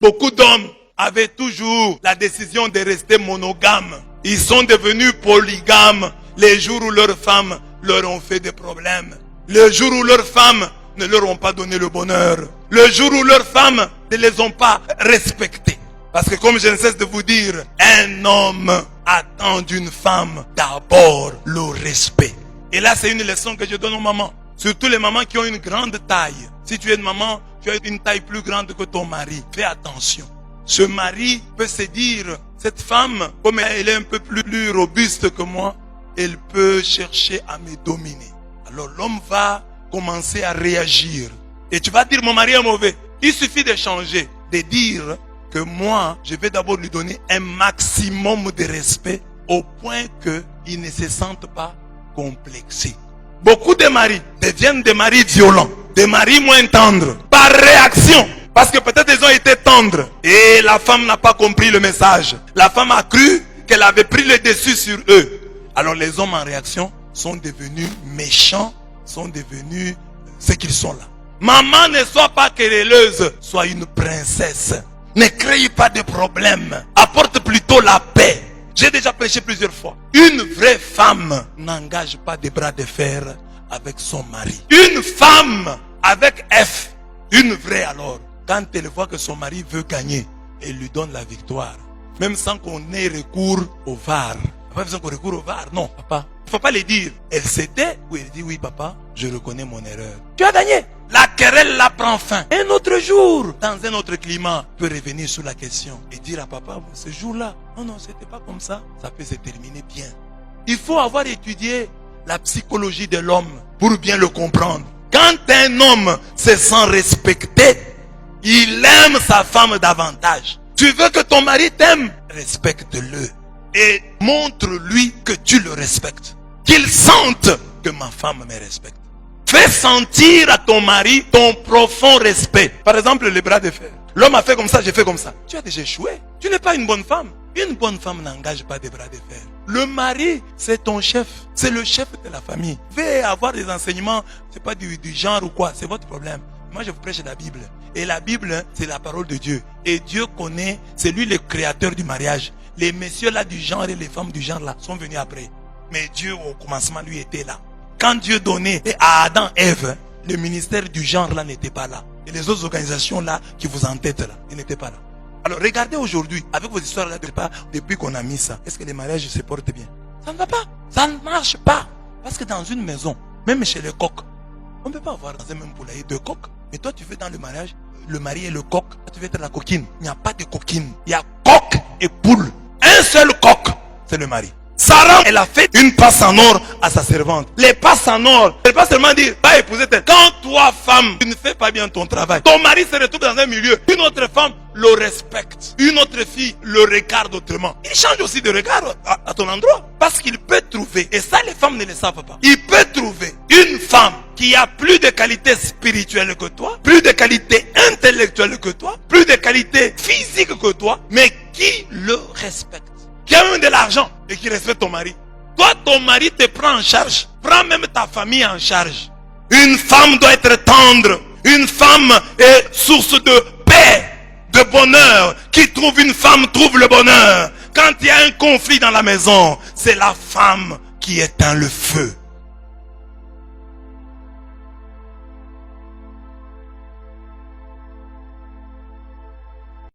Beaucoup d'hommes avaient toujours la décision de rester monogames. Ils sont devenus polygames les jours où leurs femmes leur ont fait des problèmes. Le jour où leurs femmes ne leur ont pas donné le bonheur. Le jour où leurs femmes ne les ont pas respectés. Parce que comme je ne cesse de vous dire, un homme attend d'une femme d'abord le respect. Et là, c'est une leçon que je donne aux mamans. Surtout les mamans qui ont une grande taille. Si tu es une maman, tu as une taille plus grande que ton mari. Fais attention. Ce mari peut se dire, cette femme, comme elle est un peu plus robuste que moi, elle peut chercher à me dominer. Alors l'homme va commencer à réagir. Et tu vas dire, mon mari est mauvais. Il suffit de changer, de dire que moi, je vais d'abord lui donner un maximum de respect au point qu'il ne se sente pas complexé. Beaucoup de maris deviennent des maris violents, des maris moins tendres, par réaction. Parce que peut-être ils ont été tendres et la femme n'a pas compris le message. La femme a cru qu'elle avait pris le dessus sur eux. Alors les hommes en réaction sont devenus méchants, sont devenus ce qu'ils sont là. Maman, ne sois pas querelleuse, sois une princesse. Ne crée pas de problèmes, apporte plutôt la paix. J'ai déjà prêché plusieurs fois. Une vraie femme n'engage pas de bras de fer avec son mari. Une femme avec F, une vraie alors, quand elle voit que son mari veut gagner, elle lui donne la victoire. Même sans qu'on ait recours au VAR. Pas besoin qu'on recourt au VAR. Non, papa. Il ne faut pas le dire. Elle cédait ou elle dit oui, papa, je reconnais mon erreur. Tu as gagné. La querelle là prend fin. Un autre jour, dans un autre climat, peut revenir sur la question et dire à papa, ce jour-là, non, c'était pas comme ça. Ça peut se terminer bien. Il faut avoir étudié la psychologie de l'homme pour bien le comprendre. Quand un homme se sent respecté, il aime sa femme davantage. Tu veux que ton mari t'aime? Respecte-le. Et montre-lui que tu le respectes. Qu'il sente que ma femme me respecte. Fais sentir à ton mari ton profond respect. Par exemple, les bras de fer. L'homme a fait comme ça, j'ai fait comme ça. Tu as déjà échoué. Tu n'es pas une bonne femme. Une bonne femme n'engage pas des bras de fer. Le mari, c'est ton chef. C'est le chef de la famille. Fais avoir des enseignements, c'est pas du genre ou quoi, c'est votre problème. Moi, je vous prêche la Bible. Et la Bible, c'est la parole de Dieu. Et Dieu connaît, c'est lui le créateur du mariage. Les messieurs là du genre et les femmes du genre là sont venus après. Mais Dieu, au commencement, lui était là. Quand Dieu donnait à Adam et Ève, le ministère du genre là n'était pas là. Et les autres organisations là qui vous entêtent là, ils n'étaient pas là. Alors regardez aujourd'hui, avec vos histoires là, depuis qu'on a mis ça, est-ce que les mariages se portent bien? Ça ne va pas. Ça ne marche pas. Parce que dans une maison, même chez les coqs, on ne peut pas avoir dans un même poulailler deux coqs. Mais toi tu veux dans le mariage, le mari et le coq, tu veux être la coquine. Il n'y a pas de coquine. Il y a coq et poule. Un seul coq, c'est le mari. Sarah, elle a fait une passe en or à sa servante. Les passes en or, elle ne pas seulement dire, va épouser tel. Quand toi, femme, tu ne fais pas bien ton travail, ton mari se retrouve dans un milieu, une autre femme le respecte. Une autre fille le regarde autrement. Il change aussi de regard à ton endroit. Parce qu'il peut trouver, et ça les femmes ne le savent pas, il peut trouver une femme qui a plus de qualités spirituelles que toi, plus de qualités intellectuelles que toi, plus de qualités physiques que toi, mais qui le respecte. Qui a même de l'argent et qui respecte ton mari. Toi, ton mari te prend en charge. Prends même ta famille en charge. Une femme doit être tendre. Une femme est source de paix, de bonheur. Qui trouve une femme trouve le bonheur. Quand il y a un conflit dans la maison, c'est la femme qui éteint le feu.